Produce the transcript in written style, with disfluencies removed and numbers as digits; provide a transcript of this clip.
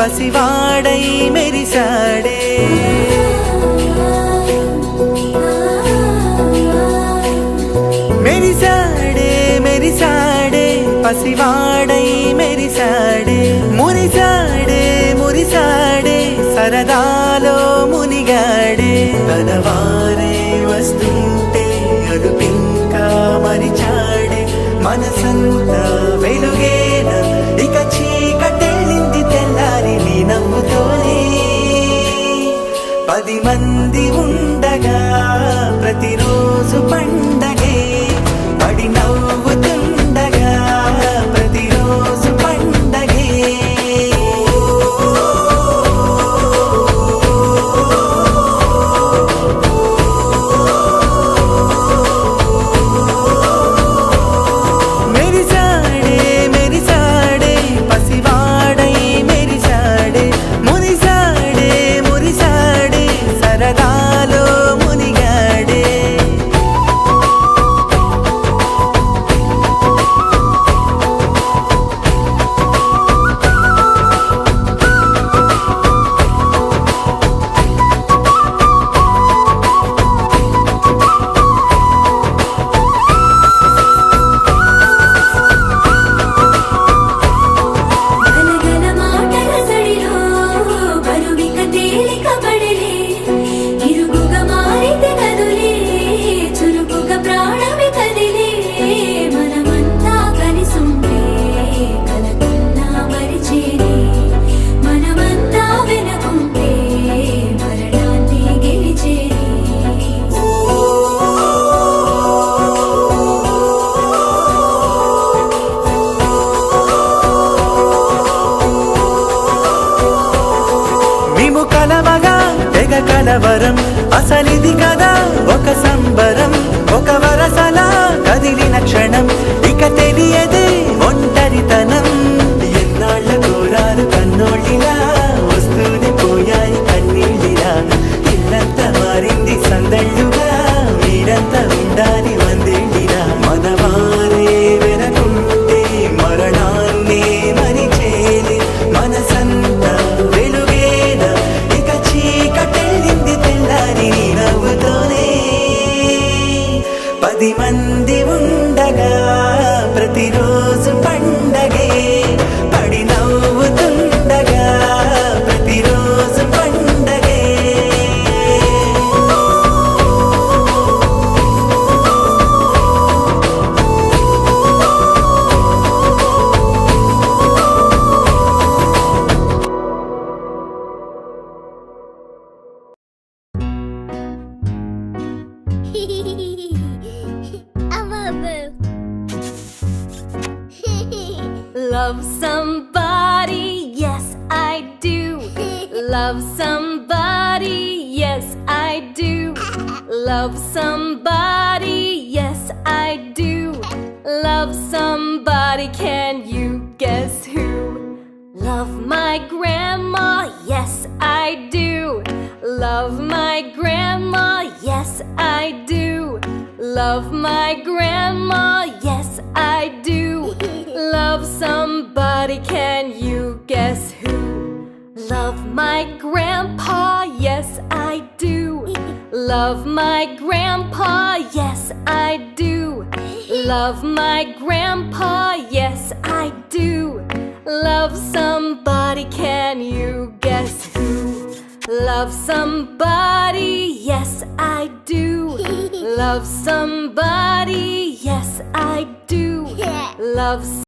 పసివాడై మెరిసాడే మెరిసాడే మెరిసాడే పసివాడై మెరిసాడే మురిసాడే మురిసాడే సరదాలో మునిగాడే తనవారే వస్తుంటే అదుపింకా మరిచాడే మనసంతా వెలుగేన ఇక చీకటెళ్ళింది తెల్లారి నీ నవ్వుతోనే 10 మంది ఉండగా ప్రతిరోజు పండగే పడి నవ్వుతుండగా ప్రతిరోజు పండగే మెరిసాడే మెరిసాడే పసివాడై మెరిసాడే మురిసాడే మురిసాడే సరదాలో మునిగాడే గలగల మాటల సడిలో బరువిక తేలిక పడలే ఇరుగుగా మారితే కదులే చురుకుగా ప్రాణమి కదిలే మనమంతా కలిసుంటే కలకున్నా మరిచేనే మనమంతా వెనకుంటే మరణాన్ని గెలిచేనే మేము కలవగా తెగ కలవరం అసలిది కదా ఒక సంబరం ఒక వరసలా కదిలిన క్షణం ఇక తెలియదే ఒంటరితనం ఎన్నాళ్ళ కోరాలు కన్నోళ్ళిలా వస్తూనే పోయాయి కన్నీళ్ళిలా ఇల్లంతా మారింది సందళ్ళుగా మీరంతా ఉండాలి వందేళ్ళిలా మనవారే వెనకుంటే మరణాన్నే మరిచేలే మనసంతా వెలుగేన ఇక చీకటెళ్ళింది తెల్లారి నీ నవ్వుతోనే 10 మంది ఉండగా ప్రతిరోజు పండగే పడి నవ్వుతుండగా ప్రతిరోజు పండగే I'm a boo. Love somebody, yes I do. Love somebody, yes I do. Love somebody, yes I do. Love somebody, can you guess who? Love my grandma, yes I do. Love my grandma, yes I do. Love my grandma, yes I do. Love somebody, can you guess who? Love my grandpa, yes I do. Love my grandpa, yes I do. Love my grandpa, yes I do. Love somebody, can you guess who? Love somebody, yes I do. Love somebody, yes I do. Love